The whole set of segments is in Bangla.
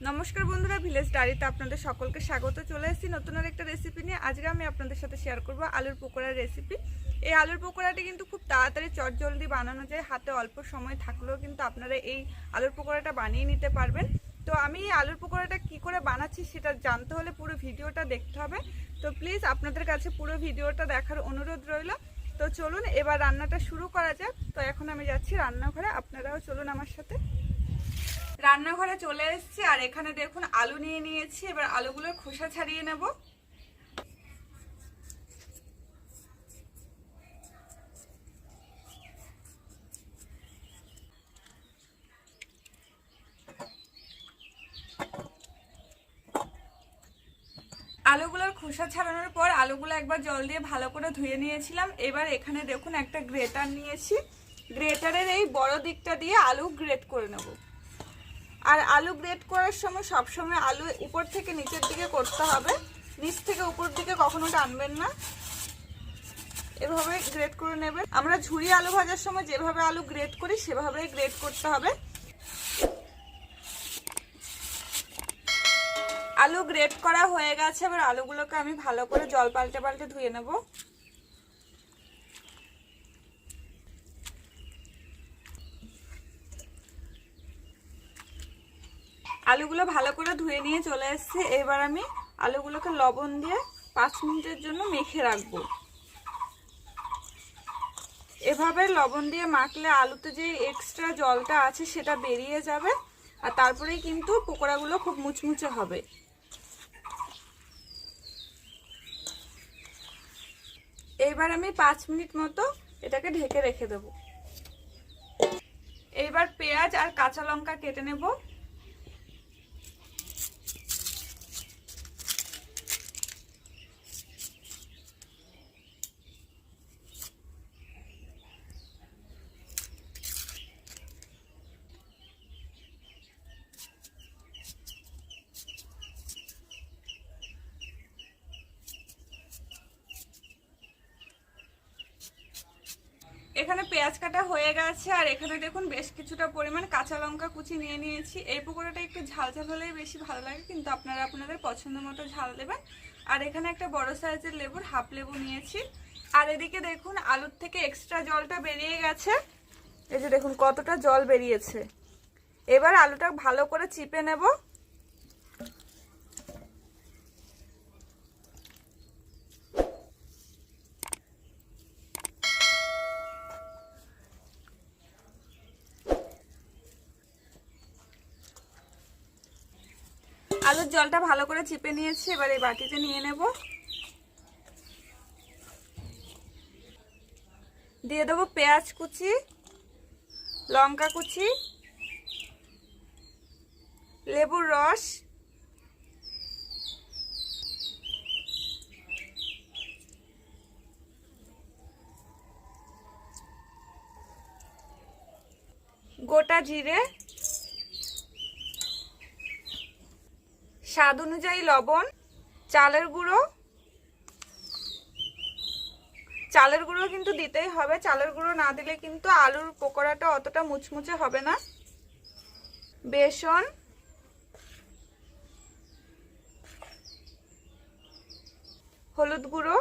নমস্কার বন্ধুরা, ভিলেজ ডায়েরিতে আপনাদের সকলকে স্বাগত। চলে এসেছি নতুন আর একটা রেসিপি নিয়ে। আজকে আমি আপনাদের সাথে শেয়ার করব আলুর পকোড়ার রেসিপি। এই আলুর পকোড়াটি কিন্তু খুব তাড়াতাড়ি চটজলদি বানানো যায়, হাতে অল্প সময় থাকলেও কিন্তু আপনারা এই আলুর পকোড়াটা বানিয়ে নিতে পারবেন। তো আমি এই আলুর পকোড়াটা কি করে বানাচ্ছি সেটা জানতে হলে পুরো ভিডিওটা দেখতে হবে। তো প্লিজ আপনাদের কাছে পুরো ভিডিওটা দেখার অনুরোধ রইল। তো চলুন এবার রান্নাটা শুরু করা যাক। তো এখন আমি যাচ্ছি রান্নাঘরে, আপনারাও চলুন আমার সাথে। রান্নাঘরে চলে এসেছি আর এখানে দেখুন আলু নিয়ে নিয়েছি। এবার আলুগুলোর খোসা ছাড়িয়ে নেব। আলুগুলোর খোসা ছাড়ানোর পর আলুগুলো একবার জল দিয়ে ভালো করে ধুয়ে নিয়েছিলাম। এবার এখানে দেখুন একটা গ্রেটার নিয়েছি। গ্রেটারের এই বড় দিকটা দিয়ে আলু গ্রেট করে নেব। আর আলু গ্রেট করার সময় সবসময় আলু উপর থেকে নিচের দিকে করতে হবে, নিচ থেকে উপর দিকে কখনো টানবেন না। এভাবে গ্রেট করে নেবেন। আমরা ঝুরি আলু ভাজার সময় যেভাবে আলু গ্রেট করি সেভাবেই গ্রেট করতে হবে। আলু গ্রেট করা হয়ে গেছে। এবার আলুগুলোকে আমি ভালো করে জল পাল্টে পাল্টে ধুয়ে নেব। আলুগুলো ভালো করে ধুয়ে নিয়ে চলে এসেছি। এবার আমি আলুগুলোকে লবণ দিয়ে 5 মিনিটের জন্য মেখে রাখবো। এভাবে লবণ দিয়ে মাখলে আলুতে যে এক্সট্রা জলটা আছে সেটা বেরিয়ে যাবে, আর তারপরেই কিন্তু পকোড়াগুলো খুব মুচমুচে হবে। এবার আমি 5 মিনিট মতো এটাকে ঢেকে রেখে দেব। এবার পেঁয়াজ আর কাঁচা লঙ্কা কেটে নেব। এখানে পেঁয়াজ কাটা হয়ে গেছে আর এখানে দেখুন বেশ কিছুটা পরিমাণ কাঁচা লঙ্কা কুচি নিয়ে নিয়েছি। এই পকোড়াটা একটু ঝাল ঝাল হলেই বেশি ভালো লাগে, কিন্তু আপনারা আপনাদের পছন্দ মতো ঝাল দেবেন। আর এখানে একটা বড় সাইজের লেবুর হাফ লেবু নিয়েছি। আর এদিকে দেখুন আলুর থেকে এক্সট্রা জলটা বেরিয়ে গেছে। এই যে দেখুন কতটা জল বেরিয়েছে। এবার আলুটা ভালো করে চিপে নেব। আলুর জলটা ভালো করে চিপে নিয়েছি। এবার এই বাটিতে নিয়ে নেব। দিয়ে দেবো পেঁয়াজ কুচি, লঙ্কা কুচি, লেবুর রস, গোটা জিরে, স্বাদ অনুযায়ী লবণ, চালের গুঁড়ো। চালের গুঁড়ো কিন্তু দিতেই হবে, চালের গুঁড়ো না দিলে কিন্তু আলুর পকোড়াটা অতটা মুচমুচে হবে না। বেসন, হলুদ গুঁড়ো।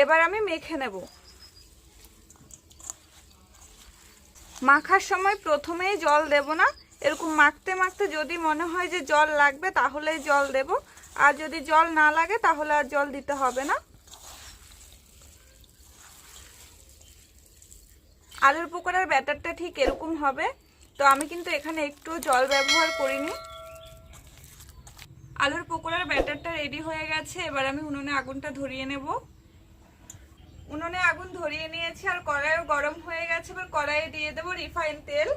এবার আমি মেখে নেব। মাখার সময় প্রথমেই জল দেব না, এরকম মাখতে মাখতে যদি মনে হয় যে জল লাগবে তাহলেই জল দেব, আর যদি জল না লাগে তাহলে আর জল দিতে হবে না। আলুর পকোড়ার ব্যাটারটা ঠিক এরকম হবে। তো আমি কিন্তু এখানে একটু জল ব্যবহার করিনি। আলুর পকোড়ার ব্যাটারটা রেডি হয়ে গেছে। এবার আমি উনুনে আগুনটা ধরিয়ে নেব। উনুনে আগুন ধরিয়ে নিয়েছি আর কড়াইও গরম হয়ে গেছে। এবার কড়াইয়ে দিয়ে দেবো রিফাইন তেল।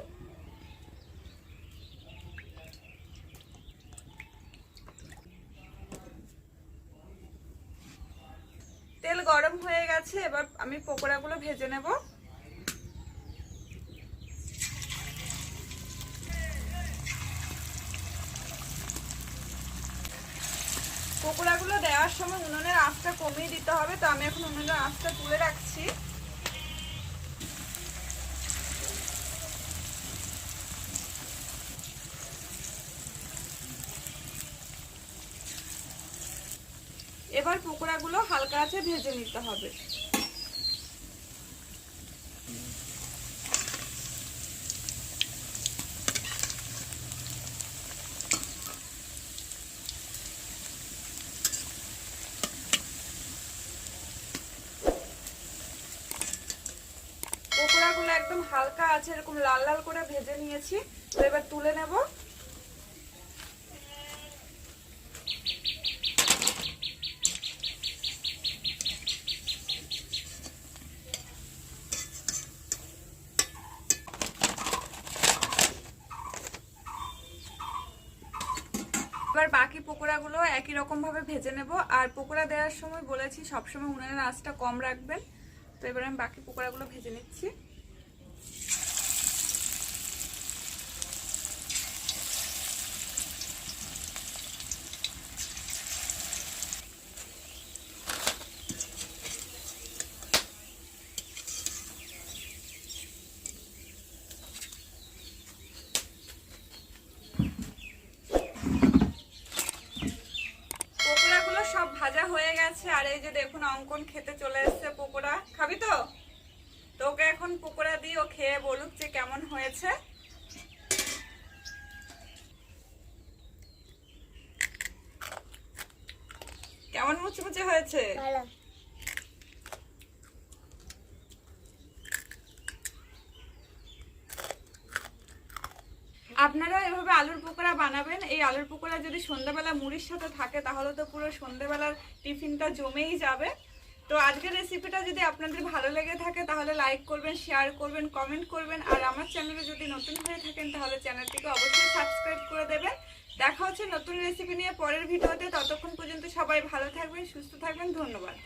তেল গরম হয়ে গেছে। এবার আমি পকোড়াগুলো ভেজে নেব। পকোড়াগুলো দেওয়ার সময় উনুনের আঁচটা কমিয়ে দিতে হবে, তো আমি এখন উনুনের আঁচটা তুলে রাখছি। এবার পকোড়াগুলো হালকা আঁচে ভেজে নিতে হবে। পকোড়াগুলো একদম হালকা আছে এরকম লাল লাল করে ভেজে নিয়েছি। তো এবার তুলে নেব। এবার বাকি পকোড়াগুলো একই রকম ভাবে ভেজে নেব। আর পকোড়া দেওয়ার সময় বলেছি সবসময় উনুনের আঁচটা কম রাখবেন। তো এবার আমি বাকি পকোড়াগুলো ভেজে নিচ্ছি। সব ভাজা হয়ে গেছে। আর এই যে দেখুন অঙ্কন খেতে চলে এসেছে পকোড়া। খাবি তো? তোকে এখন পকোড়া দিয়ে ও খেয়ে বলুক যে কেমন হয়েছে। কেমন মুচমুচে হয়েছে? ভালো। আপনারা এভাবে আলুর পকোড়া বানাবেন। এই আলুর পকোড়া যদি সন্ধ্যাবেলা মুড়ির সাথে থাকে তাহলে তো পুরো সন্ধ্যাবেলার টিফিনটা জমেই যাবে। তো আজকের রেসিপিটা যদি আপনাদের ভালো লেগে থাকে তাহলে লাইক করবেন, শেয়ার করবেন, কমেন্ট করবেন। আর আমার চ্যানেলে যদি নতুন হয়ে থাকেন তাহলে চ্যানেলটিকে অবশ্যই সাবস্ক্রাইব করে দেবেন। দেখা হচ্ছে নতুন রেসিপি নিয়ে পরের ভিডিওতে। ততক্ষণ পর্যন্ত সবাই ভালো থাকবেন, সুস্থ থাকবেন। ধন্যবাদ।